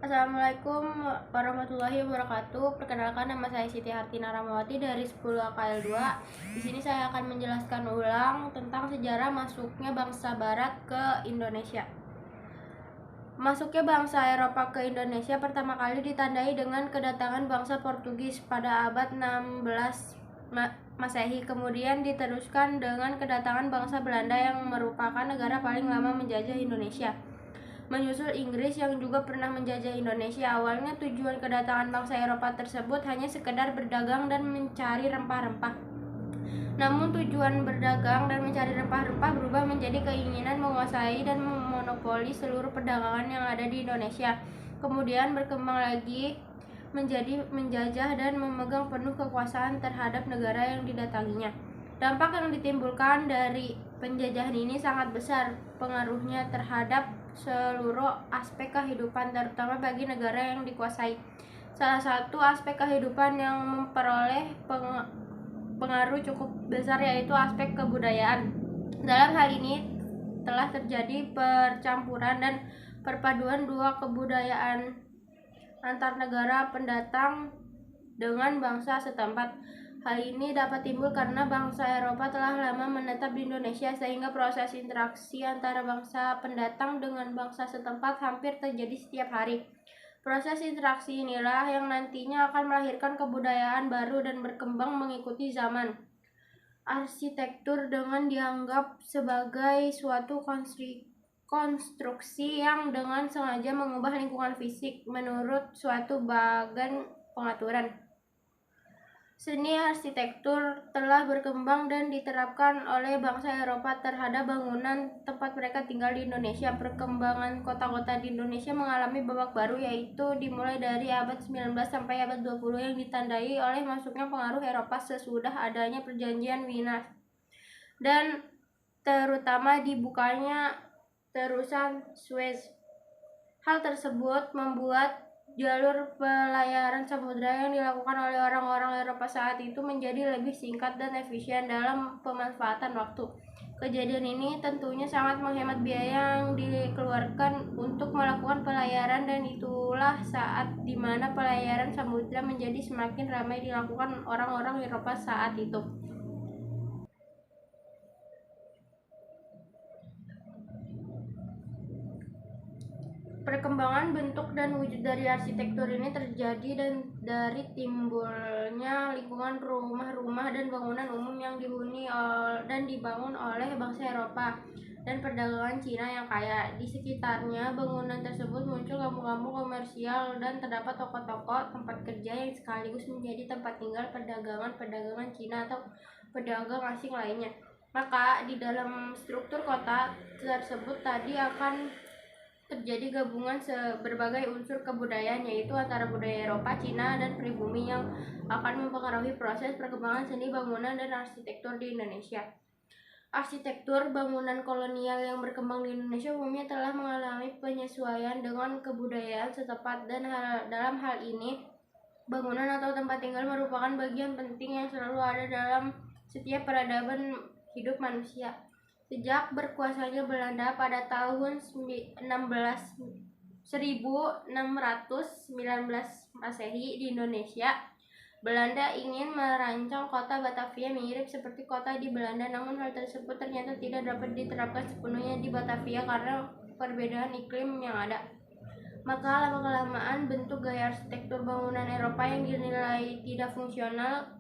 Assalamualaikum warahmatullahi wabarakatuh. Perkenalkan, nama saya Siti Hartina Ramawati dari 10 AKL 2. Di sini saya akan menjelaskan ulang tentang sejarah masuknya bangsa Barat ke Indonesia. Masuknya bangsa Eropa ke Indonesia pertama kali ditandai dengan kedatangan bangsa Portugis pada abad 16 Masehi. Kemudian diteruskan dengan kedatangan bangsa Belanda yang merupakan negara paling lama menjajah Indonesia, menyusul Inggris yang juga pernah menjajah Indonesia. Awalnya tujuan kedatangan bangsa Eropa tersebut hanya sekedar berdagang dan mencari rempah-rempah. Namun tujuan berdagang dan mencari rempah-rempah berubah menjadi keinginan menguasai dan memonopoli seluruh perdagangan yang ada di Indonesia. Kemudian berkembang lagi menjadi menjajah dan memegang penuh kekuasaan terhadap negara yang didatanginya. Dampak yang ditimbulkan dari penjajahan ini sangat besar, pengaruhnya terhadap seluruh aspek kehidupan, terutama bagi negara yang dikuasai. Salah satu aspek kehidupan yang memperoleh pengaruh cukup besar yaitu aspek kebudayaan. Dalam hal ini telah terjadi percampuran dan perpaduan dua kebudayaan antar negara pendatang dengan bangsa setempat. Hal ini dapat timbul karena bangsa Eropa telah lama menetap di Indonesia, sehingga proses interaksi antara bangsa pendatang dengan bangsa setempat hampir terjadi setiap hari. Proses interaksi inilah yang nantinya akan melahirkan kebudayaan baru dan berkembang mengikuti zaman. Arsitektur dengan dianggap sebagai suatu konstruksi yang dengan sengaja mengubah lingkungan fisik menurut suatu bagan pengaturan. Seni arsitektur telah berkembang dan diterapkan oleh bangsa Eropa terhadap bangunan tempat mereka tinggal di Indonesia. Perkembangan kota-kota di Indonesia mengalami babak baru, yaitu dimulai dari abad 19 sampai abad 20 yang ditandai oleh masuknya pengaruh Eropa sesudah adanya perjanjian Wina dan terutama dibukanya terusan Suez. Hal tersebut membuat jalur pelayaran samudera yang dilakukan oleh orang-orang Eropa saat itu menjadi lebih singkat dan efisien dalam pemanfaatan waktu. Kejadian ini tentunya sangat menghemat biaya yang dikeluarkan untuk melakukan pelayaran, dan itulah saat di mana pelayaran samudera menjadi semakin ramai dilakukan orang-orang Eropa saat itu. Perkembangan bentuk dan wujud dari arsitektur ini terjadi dari timbulnya lingkungan rumah-rumah dan bangunan umum yang dihuni dan dibangun oleh bangsa Eropa dan perdagangan Cina yang kaya. Di sekitarnya bangunan tersebut muncul kampung-kampung komersial dan terdapat toko-toko, tempat kerja yang sekaligus menjadi tempat tinggal perdagangan Cina atau pedagang asing lainnya. Maka di dalam struktur kota tersebut tadi akan terjadi gabungan berbagai unsur kebudayaan, yaitu antara budaya Eropa, Cina, dan pribumi yang akan mempengaruhi proses perkembangan seni bangunan dan arsitektur di Indonesia. Arsitektur bangunan kolonial yang berkembang di Indonesia umumnya telah mengalami penyesuaian dengan kebudayaan setempat, dan dalam hal ini bangunan atau tempat tinggal merupakan bagian penting yang selalu ada dalam setiap peradaban hidup manusia. Sejak berkuasanya Belanda pada tahun 1619 Masehi di Indonesia, Belanda ingin merancang kota Batavia mirip seperti kota di Belanda, namun hal tersebut ternyata tidak dapat diterapkan sepenuhnya di Batavia karena perbedaan iklim yang ada. Maka lama-kelamaan bentuk gaya arsitektur bangunan Eropa yang dinilai tidak fungsional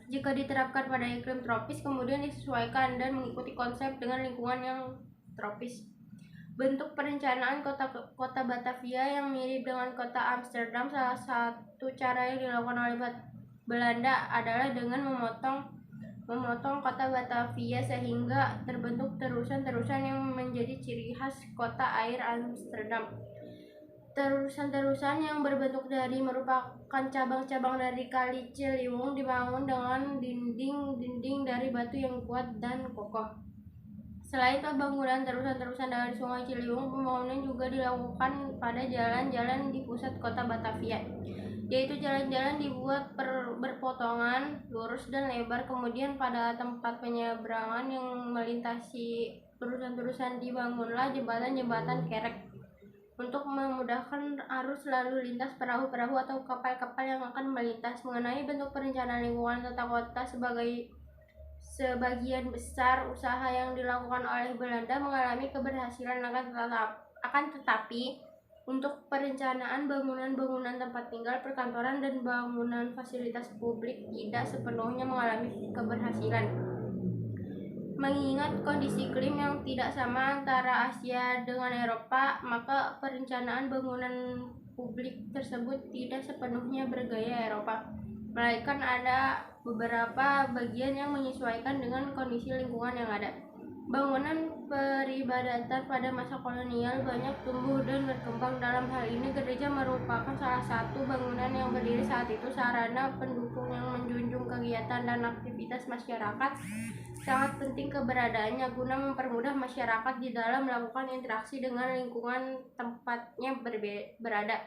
jika diterapkan pada iklim tropis kemudian disesuaikan dan mengikuti konsep dengan lingkungan yang tropis. Bentuk perencanaan kota Batavia yang mirip dengan kota Amsterdam. Salah satu cara yang dilakukan oleh Belanda adalah dengan memotong kota Batavia sehingga terbentuk terusan-terusan yang menjadi ciri khas kota air Amsterdam. Terusan-terusan yang berbentuk dari merupakan cabang-cabang dari Kali Ciliwung dibangun dengan dinding-dinding dari batu yang kuat dan kokoh. Selain pembangunan terusan-terusan dari Sungai Ciliwung, pembangunan juga dilakukan pada jalan-jalan di pusat kota Batavia, yaitu jalan-jalan dibuat berpotongan, lurus dan lebar. Kemudian pada tempat penyeberangan yang melintasi terusan-terusan dibangunlah jembatan-jembatan kerek. untuk memudahkan arus lalu lintas perahu-perahu atau kapal-kapal yang akan melintas. Mengenai bentuk perencanaan lingkungan tata kota, sebagian besar usaha yang dilakukan oleh Belanda mengalami keberhasilan, akan tetapi untuk perencanaan bangunan-bangunan tempat tinggal, perkantoran, dan bangunan fasilitas publik tidak sepenuhnya mengalami keberhasilan. Mengingat kondisi iklim yang tidak sama antara Asia dengan Eropa, maka perencanaan bangunan publik tersebut tidak sepenuhnya bergaya Eropa, melainkan ada beberapa bagian yang menyesuaikan dengan kondisi lingkungan yang ada. Bangunan peribadatan pada masa kolonial banyak tumbuh dan berkembang. Dalam hal ini, gereja merupakan salah satu bangunan yang berdiri saat itu. Sarana pendukung yang menjunjung kegiatan dan aktivitas masyarakat sangat penting keberadaannya guna mempermudah masyarakat di dalam melakukan interaksi dengan lingkungan tempatnya berada.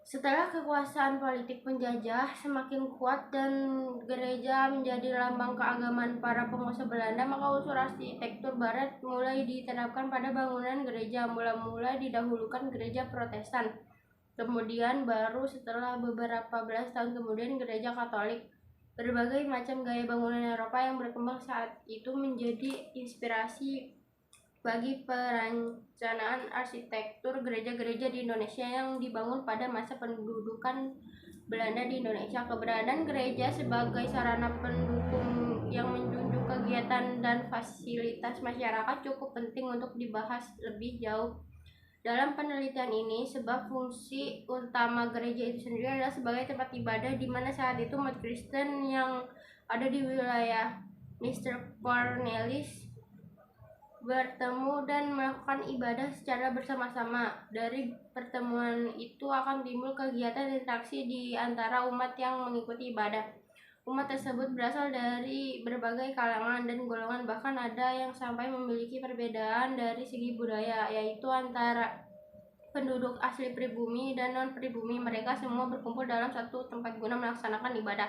Setelah kekuasaan politik penjajah semakin kuat dan gereja menjadi lambang keagamaan para penguasa Belanda, maka unsur arsitektur barat mulai diterapkan pada bangunan gereja. Mula-mula didahulukan gereja Protestan, kemudian baru setelah beberapa belas tahun kemudian gereja Katolik. Berbagai macam gaya bangunan Eropa yang berkembang saat itu menjadi inspirasi bagi perencanaan arsitektur gereja-gereja di Indonesia yang dibangun pada masa pendudukan Belanda di Indonesia. Keberadaan gereja sebagai sarana pendukung yang menjunjung kegiatan dan fasilitas masyarakat cukup penting untuk dibahas lebih jauh dalam penelitian ini, sebab fungsi utama gereja itu sendiri adalah sebagai tempat ibadah di mana saat itu umat Kristen yang ada di wilayah Mr. Cornelis bertemu dan melakukan ibadah secara bersama-sama. Dari pertemuan itu akan timbul kegiatan interaksi di antara umat yang mengikuti ibadah. Umat tersebut berasal dari berbagai kalangan dan golongan, bahkan ada yang sampai memiliki perbedaan dari segi budaya, yaitu antara penduduk asli pribumi dan non-pribumi. Mereka semua berkumpul dalam satu tempat guna melaksanakan ibadah.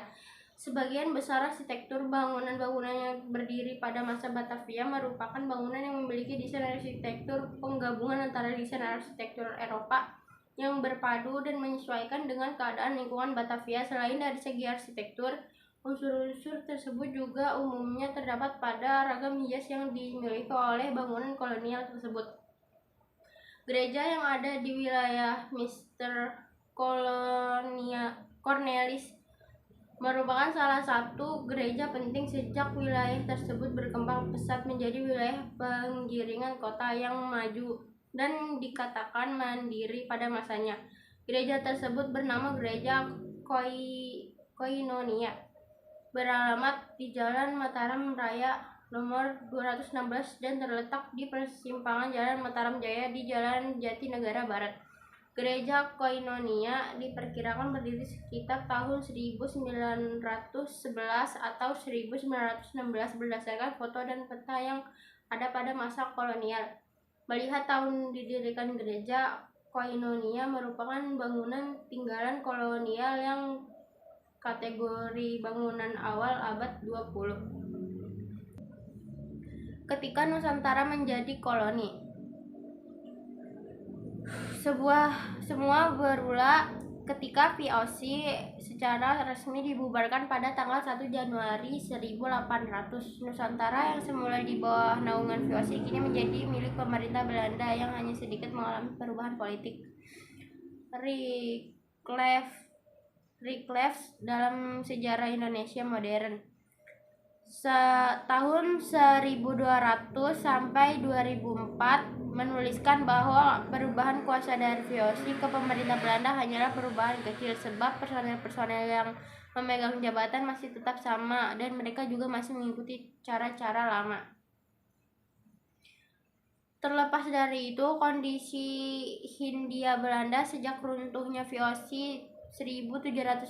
Sebagian besar arsitektur bangunan-bangunan yang berdiri pada masa Batavia merupakan bangunan yang memiliki desain arsitektur penggabungan antara desain arsitektur Eropa yang berpadu dan menyesuaikan dengan keadaan lingkungan Batavia. Selain dari segi arsitektur, unsur-unsur tersebut juga umumnya terdapat pada ragam hias yang dimiliki oleh bangunan kolonial tersebut. Gereja yang ada di wilayah Mr. Cornelis merupakan salah satu gereja penting sejak wilayah tersebut berkembang pesat menjadi wilayah penggiringan kota yang maju dan dikatakan mandiri pada masanya. Gereja tersebut bernama Gereja Koinonia, beralamat di Jalan Mataram Raya nomor 216 dan terletak di persimpangan Jalan Mataram Jaya di Jalan Jatinegara Barat. Gereja Koinonia diperkirakan berdiri sekitar tahun 1911 atau 1916 berdasarkan foto dan peta yang ada pada masa kolonial. Melihat tahun didirikan gereja Koinonia merupakan bangunan tinggalan kolonial yang kategori bangunan awal abad 20. Ketika Nusantara menjadi koloni, semua bermula ketika VOC secara resmi dibubarkan pada tanggal 1 Januari 1800. Nusantara yang semula di bawah naungan VOC kini menjadi milik pemerintah Belanda yang hanya sedikit mengalami perubahan politik. Reclave dalam sejarah Indonesia modern. Tahun 1200 sampai 2004 menuliskan bahwa perubahan kuasa dari VOC ke pemerintah Belanda hanyalah perubahan kecil, sebab personel-personel yang memegang jabatan masih tetap sama dan mereka juga masih mengikuti cara-cara lama. Terlepas dari itu, kondisi Hindia Belanda sejak runtuhnya VOC 1799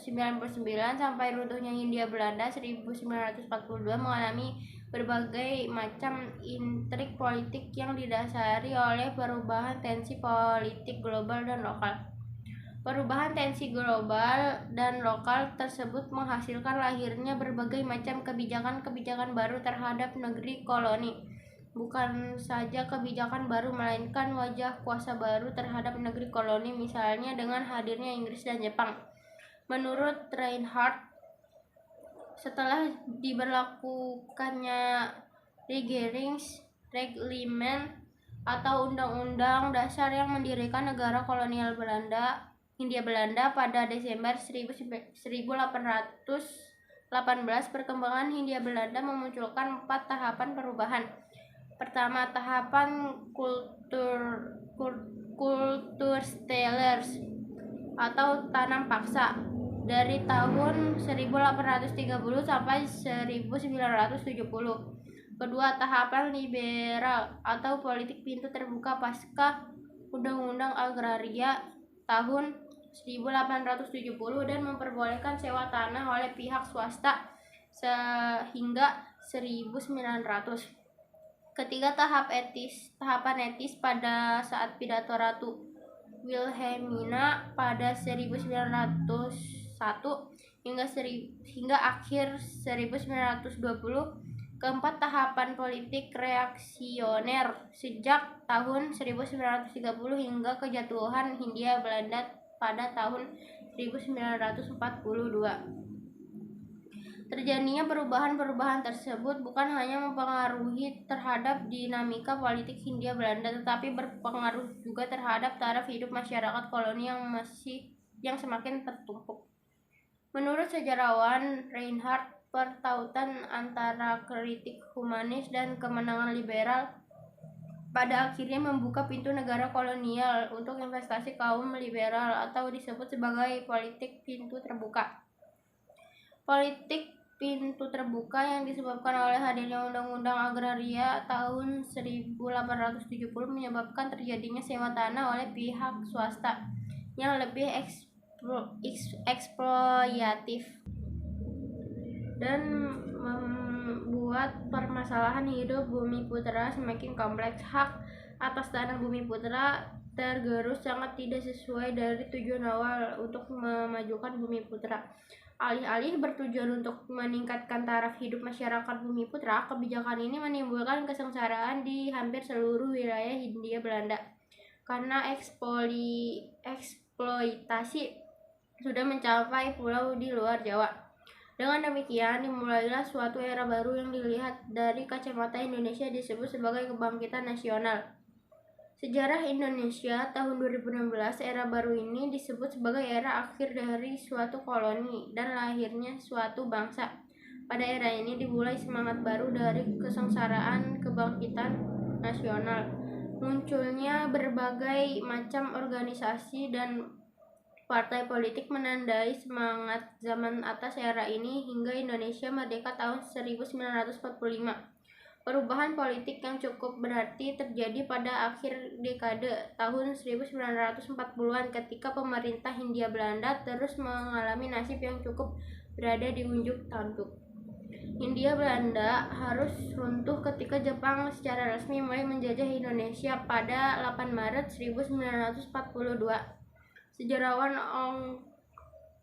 sampai runtuhnya Hindia Belanda 1942 mengalami berbagai macam intrik politik yang didasari oleh perubahan tensi politik global dan lokal. Perubahan tensi global dan lokal tersebut menghasilkan lahirnya berbagai macam kebijakan-kebijakan baru terhadap negeri koloni. bukan saja kebijakan baru, melainkan wajah kuasa baru terhadap negeri koloni, misalnya dengan hadirnya Inggris dan Jepang. Menurut Reinhardt, setelah diberlakukannya Reglement atau Undang-Undang Dasar yang mendirikan negara kolonial Hindia Belanda pada Desember 1818, perkembangan Hindia Belanda memunculkan 4 tahapan perubahan. Pertama, tahapan kulturstellers atau tanam paksa dari tahun 1830 sampai 1970. Kedua, tahapan liberal atau politik pintu terbuka pasca Undang-Undang Agraria tahun 1870 dan memperbolehkan sewa tanah oleh pihak swasta sehingga 1900. Ketiga, tahapan etis pada saat pidato Ratu Wilhelmina pada 1901 hingga akhir 1920. Keempat, tahapan politik reaksioner sejak tahun 1930 hingga kejatuhan Hindia Belanda pada tahun 1942. Terjadinya perubahan-perubahan tersebut bukan hanya mempengaruhi terhadap dinamika politik Hindia Belanda, tetapi berpengaruh juga terhadap taraf hidup masyarakat koloni yang semakin tertumpuk. Menurut sejarawan Reinhardt, pertautan antara kritik humanis dan kemenangan liberal pada akhirnya membuka pintu negara kolonial untuk investasi kaum liberal atau disebut sebagai politik pintu terbuka. Politik pintu terbuka yang disebabkan oleh hadirnya Undang-Undang Agraria tahun 1870 menyebabkan terjadinya sewa tanah oleh pihak swasta yang lebih eksploitatif dan membuat permasalahan hidup bumi putra semakin kompleks. Hak atas tanah bumi putra tergerus sangat tidak sesuai dari tujuan awal untuk memajukan bumi putra. Alih-alih bertujuan untuk meningkatkan taraf hidup masyarakat bumi putra, kebijakan ini menimbulkan kesengsaraan di hampir seluruh wilayah Hindia Belanda karena eksploitasi sudah mencapai pulau di luar Jawa. Dengan demikian, dimulailah suatu era baru yang dilihat dari kacamata Indonesia disebut sebagai kebangkitan nasional. Sejarah Indonesia tahun 2016, era baru ini disebut sebagai era akhir dari suatu koloni dan lahirnya suatu bangsa. Pada era ini dimulai semangat baru dari kesengsaraan kebangkitan nasional. Munculnya berbagai macam organisasi dan partai politik menandai semangat zaman atas era ini hingga Indonesia merdeka tahun 1945. Perubahan politik yang cukup berarti terjadi pada akhir dekade tahun 1940-an ketika pemerintah Hindia Belanda terus mengalami nasib yang cukup berada di ujung tanduk. Hindia Belanda harus runtuh ketika Jepang secara resmi mulai menjajah Indonesia pada 8 Maret 1942. Sejarawan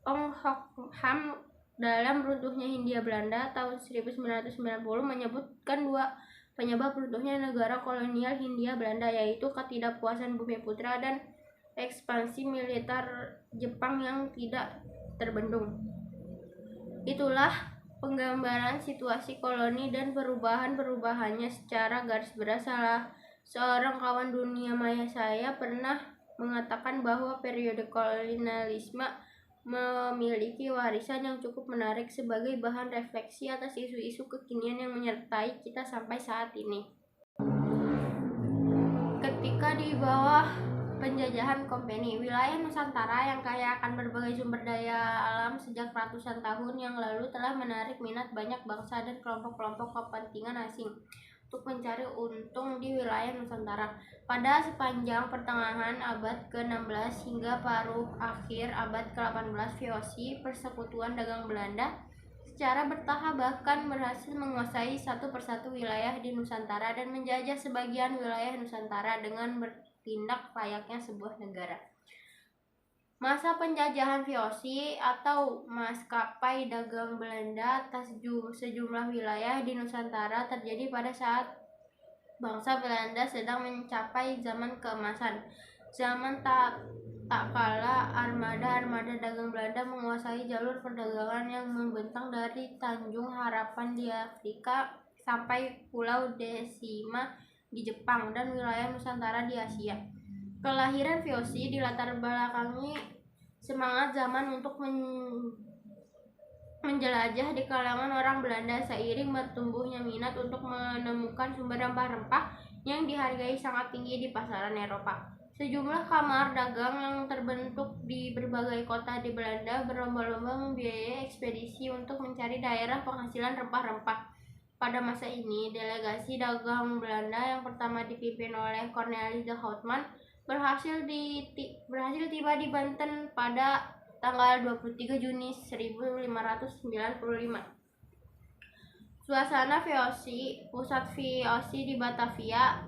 Ong Hok Ham dalam runtuhnya Hindia Belanda tahun 1990 menyebutkan 2 penyebab runtuhnya negara kolonial Hindia Belanda, yaitu ketidakpuasan bumi putra dan ekspansi militer Jepang yang tidak terbendung. Itulah penggambaran situasi koloni dan perubahan-perubahannya secara garis besar. Seorang kawan dunia maya saya pernah mengatakan bahwa periode kolonialisme memiliki warisan yang cukup menarik sebagai bahan refleksi atas isu-isu kekinian yang menyertai kita sampai saat ini. Ketika di bawah penjajahan Kompeni, wilayah Nusantara yang kaya akan berbagai sumber daya alam sejak ratusan tahun yang lalu telah menarik minat banyak bangsa dan kelompok-kelompok kepentingan asing untuk mencari untung di wilayah Nusantara. Pada sepanjang pertengahan abad ke-16 hingga paruh akhir abad ke-18, VOC, Persekutuan Dagang Belanda, secara bertahap bahkan berhasil menguasai satu persatu wilayah di Nusantara dan menjajah sebagian wilayah Nusantara dengan bertindak layaknya sebuah negara. Masa penjajahan VOC atau Maskapai Dagang Belanda atas sejumlah wilayah di Nusantara terjadi pada saat bangsa Belanda sedang mencapai zaman keemasan. Zaman tak kala armada dagang Belanda menguasai jalur perdagangan yang membentang dari Tanjung Harapan di Afrika sampai Pulau Desima di Jepang dan wilayah Nusantara di Asia. Kelahiran VOC dilatar belakangi semangat zaman untuk menjelajah di kalangan orang Belanda seiring bertumbuhnya minat untuk menemukan sumber rempah-rempah yang dihargai sangat tinggi di pasaran Eropa. Sejumlah kamar dagang yang terbentuk di berbagai kota di Belanda berlomba-lomba membiayai ekspedisi untuk mencari daerah penghasilan rempah-rempah. Pada masa ini, delegasi dagang Belanda yang pertama dipimpin oleh Cornelis de Houtman berhasil tiba di Banten pada tanggal 23 Juni 1595. Suasana VOC, pusat VOC di Batavia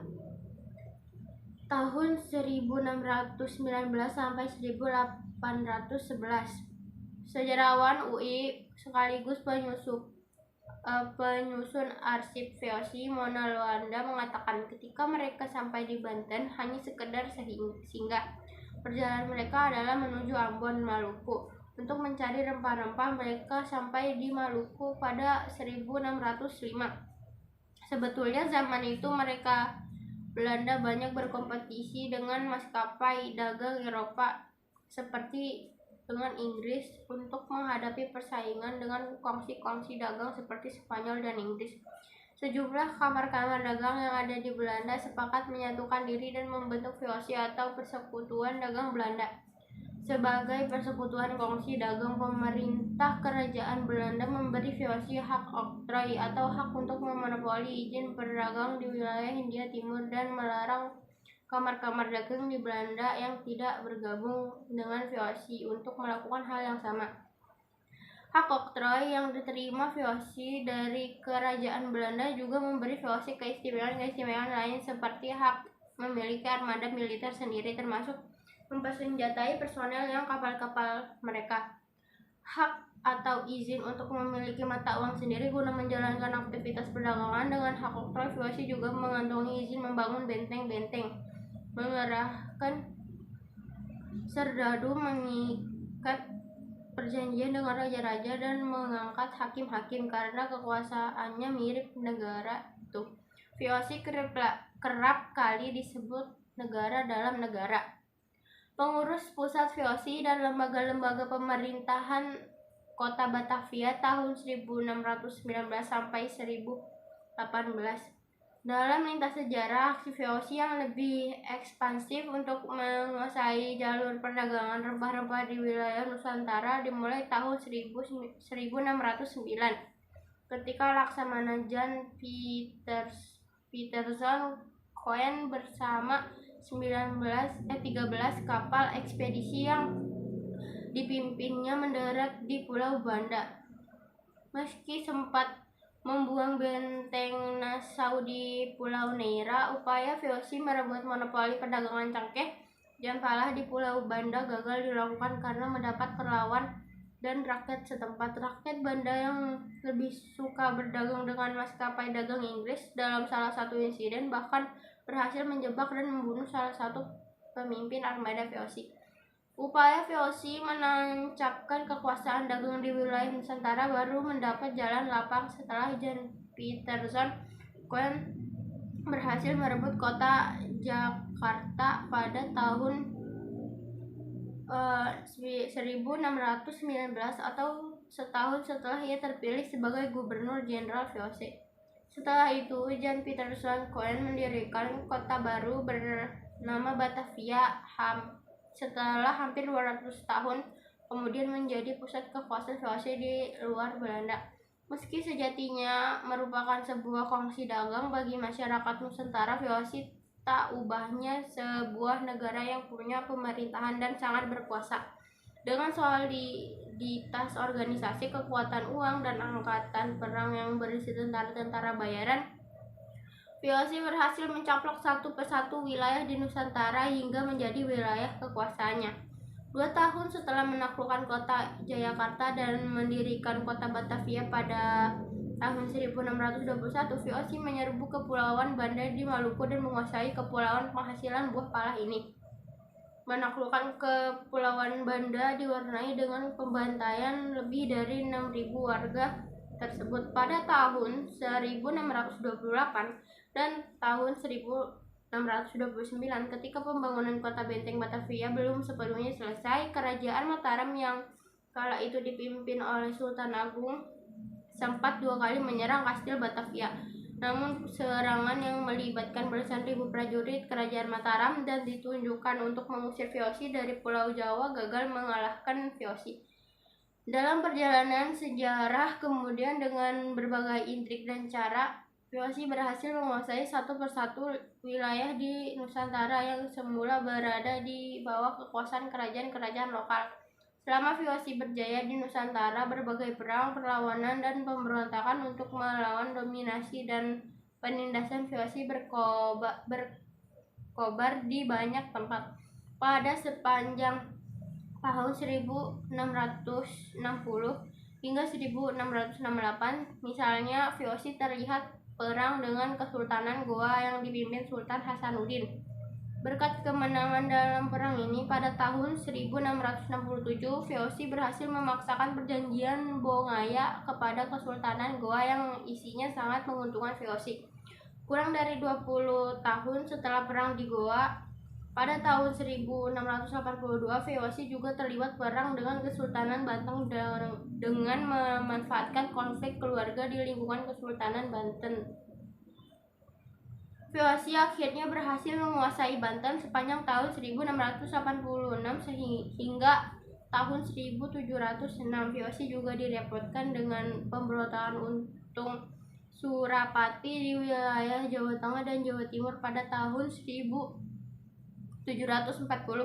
tahun 1619 sampai 1811. Sejarawan UI sekaligus penyusun arsip VOC Mona Luanda mengatakan ketika mereka sampai di Banten hanya sekedar singgah. Perjalanan mereka adalah menuju Ambon, Maluku. Untuk mencari rempah-rempah mereka sampai di Maluku pada 1605. Sebetulnya zaman itu mereka Belanda banyak berkompetisi dengan maskapai dagang Eropa seperti dengan Inggris untuk menghadapi persaingan dengan kongsi-kongsi dagang seperti Spanyol dan Inggris. Sejumlah kamar-kamar dagang yang ada di Belanda sepakat menyatukan diri dan membentuk VOC atau Persekutuan Dagang Belanda. Sebagai persekutuan kongsi dagang, pemerintah kerajaan Belanda memberi VOC hak oktroy atau hak untuk memonopoli izin berdagang di wilayah Hindia Timur dan melarang kamar-kamar dagang di Belanda yang tidak bergabung dengan VOC untuk melakukan hal yang sama. Hak oktroy yang diterima VOC dari kerajaan Belanda juga memberi VOC keistimewaan lain seperti hak memiliki armada militer sendiri termasuk mempersenjatai personel yang kapal-kapal mereka. Hak atau izin untuk memiliki mata uang sendiri guna menjalankan aktivitas perdagangan. Dengan hak oktroy, VOC juga mengantongi izin membangun benteng-benteng, mengerahkan serdadu, mengikat perjanjian dengan raja-raja, dan mengangkat hakim-hakim karena kekuasaannya mirip negara itu. VOC kerap kali disebut negara dalam negara. Pengurus pusat VOC dan lembaga-lembaga pemerintahan Kota Batavia tahun 1619 sampai 1018. Dalam lintas sejarah, aksi VOC yang lebih ekspansif untuk menguasai jalur perdagangan rempah-rempah di wilayah Nusantara dimulai tahun 1609 ketika Laksamana Jan Pieterszoon Koen bersama 13 kapal ekspedisi yang dipimpinnya mendarat di Pulau Banda. Meski sempat membuang benteng Nassau di Pulau Neira, upaya VOC merebut monopoli perdagangan cangkeh dan falah di Pulau Banda gagal dilakukan karena mendapat perlawan dan rakyat setempat. Rakyat Banda yang lebih suka berdagang dengan maskapai dagang Inggris dalam salah satu insiden bahkan berhasil menjebak dan membunuh salah satu pemimpin armada VOC. Upaya VOC menancapkan kekuasaan dagang di wilayah Nusantara baru mendapat jalan lapang setelah Jan Pieterszoon Koen berhasil merebut kota Jakarta pada tahun 1619 atau setahun setelah ia terpilih sebagai Gubernur Jenderal VOC. Setelah itu, Jan Pieterszoon Koen mendirikan kota baru bernama Batavia setelah hampir 200 tahun kemudian menjadi pusat kekuasaan VOC di luar Belanda. Meski sejatinya merupakan sebuah kongsi dagang bagi masyarakat Nusantara, VOC tak ubahnya sebuah negara yang punya pemerintahan dan sangat berkuasa. Dengan soliditas organisasi, kekuatan uang, dan angkatan perang yang berisi tentara-tentara bayaran, VOC berhasil mencaplok satu persatu wilayah di Nusantara hingga menjadi wilayah kekuasaannya. 2 tahun setelah menaklukkan kota Jayakarta dan mendirikan kota Batavia pada Tahun 1621, VOC menyerbu Kepulauan Banda di Maluku dan menguasai kepulauan penghasil buah pala ini. Menaklukkan Kepulauan Banda diwarnai dengan pembantaian lebih dari 6.000 warga tersebut. Pada tahun 1628 dan tahun 1629, ketika pembangunan kota benteng Batavia belum sepenuhnya selesai, Kerajaan Mataram yang kala itu dipimpin oleh Sultan Agung sempat 2 kali menyerang Kastil Batavia. Namun serangan yang melibatkan belasan ribu prajurit Kerajaan Mataram dan ditunjukkan untuk mengusir VOC dari Pulau Jawa gagal mengalahkan VOC. Dalam perjalanan sejarah kemudian dengan berbagai intrik dan cara, VOC berhasil menguasai satu persatu wilayah di Nusantara yang semula berada di bawah kekuasaan kerajaan-kerajaan lokal. Selama VOC berjaya di Nusantara, berbagai perang, perlawanan, dan pemberontakan untuk melawan dominasi dan penindasan VOC berkobar di banyak tempat. Pada sepanjang tahun 1660 hingga 1668, misalnya VOC terlihat perang dengan Kesultanan Goa yang dipimpin Sultan Hasanuddin. Berkat kemenangan dalam perang ini, pada tahun 1667, VOC berhasil memaksakan perjanjian Bongaya kepada Kesultanan Goa yang isinya sangat menguntungkan VOC. Kurang dari 20 tahun setelah perang di Goa, pada tahun 1682, VOC juga terlibat perang dengan Kesultanan Banten dengan memanfaatkan konflik keluarga di lingkungan Kesultanan Banten. VOC akhirnya berhasil menguasai Banten sepanjang tahun 1686 hingga tahun 1706. VOC juga direpotkan dengan pemberontakan Untung Surapati di wilayah Jawa Tengah dan Jawa Timur pada tahun 1740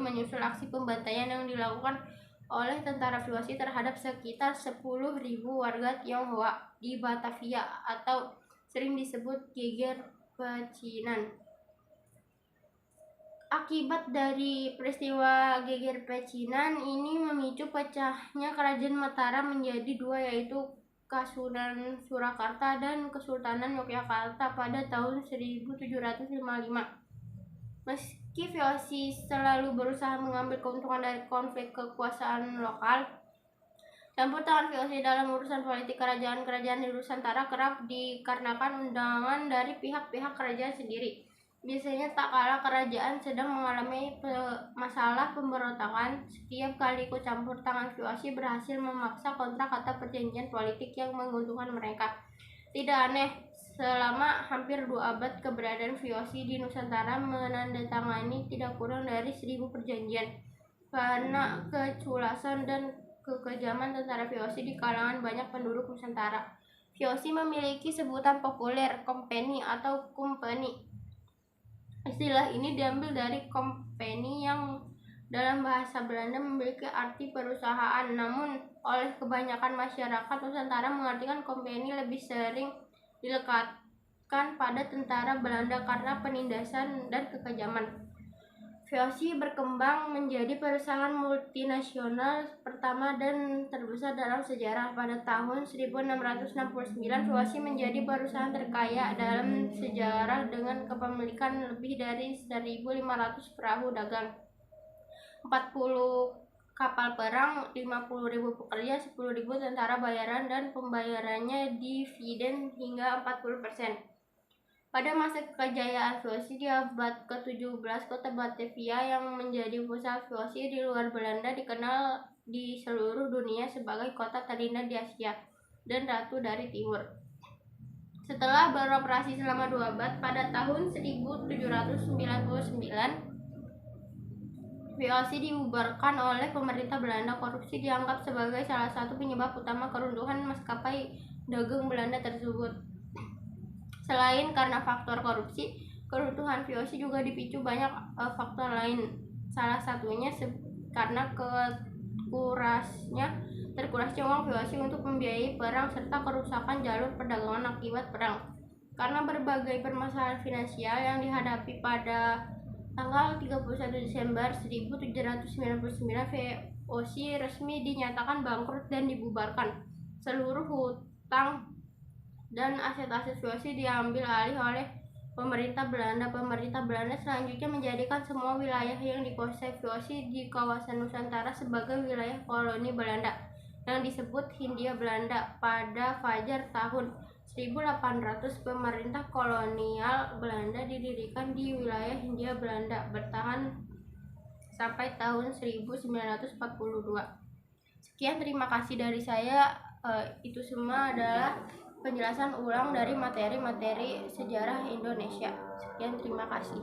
menyusul aksi pembantaian yang dilakukan oleh tentara VOC terhadap sekitar 10.000 warga Tionghoa di Batavia atau sering disebut geger pecinan. Akibat dari peristiwa geger pecinan ini memicu pecahnya Kerajaan Mataram menjadi 2, yaitu Kasunanan Surakarta dan Kesultanan Yogyakarta pada tahun 1755. Meski VOC selalu berusaha mengambil keuntungan dari konflik kekuasaan lokal, campur tangan VOC dalam urusan politik kerajaan-kerajaan di Nusantara kerap dikarenakan undangan dari pihak-pihak kerajaan sendiri. Biasanya tak kalah kerajaan sedang mengalami masalah pemberontakan, setiap kali ikut campur tangan VOC berhasil memaksa kontrak atau perjanjian politik yang menguntungkan mereka. Tidak aneh, selama hampir 2 abad keberadaan VOC di Nusantara menandatangani tidak kurang dari 1.000 perjanjian. Karena keculasan dan kekejaman tentara VOC di kalangan banyak penduduk Nusantara, VOC memiliki sebutan populer company atau company. Istilah ini diambil dari company yang dalam bahasa Belanda memiliki arti perusahaan, namun oleh kebanyakan masyarakat Nusantara mengartikan company lebih sering dilekatkan pada tentara Belanda karena penindasan dan kekejaman. VOC berkembang menjadi perusahaan multinasional pertama dan terbesar dalam sejarah. Pada tahun 1669, VOC menjadi perusahaan terkaya dalam sejarah dengan kepemilikan lebih dari 1.500 perahu dagang, 40 kapal perang, 50.000 pekerja, 10.000 tentara bayaran, dan pembayarannya dividen hingga 40%. Pada masa kejayaan VOC di abad ke-17, kota Batavia yang menjadi pusat VOC di luar Belanda dikenal di seluruh dunia sebagai kota terindah di Asia dan ratu dari timur. Setelah beroperasi selama 2 abad, pada tahun 1799, VOC dibubarkan oleh pemerintah Belanda. Korupsi dianggap sebagai salah satu penyebab utama keruntuhan maskapai dagang Belanda tersebut. Selain karena faktor korupsi, keruntuhan VOC juga dipicu banyak faktor lain. Salah satunya karena terkurasnya uang VOC untuk membiayai perang serta kerusakan jalur perdagangan akibat perang. Karena berbagai permasalahan finansial yang dihadapi pada tanggal 31 Desember 1799, VOC resmi dinyatakan bangkrut dan dibubarkan. Seluruh hutang dan aset-aset VOC diambil alih oleh pemerintah Belanda. Pemerintah Belanda selanjutnya menjadikan semua wilayah yang dikuasai VOC di kawasan Nusantara sebagai wilayah koloni Belanda yang disebut Hindia Belanda. Pada fajar tahun 1800, pemerintah kolonial Belanda didirikan di wilayah Hindia Belanda, bertahan sampai tahun 1942. Sekian, terima kasih dari saya. Itu semua adalah penjelasan ulang dari materi-materi sejarah Indonesia. Sekian, terima kasih.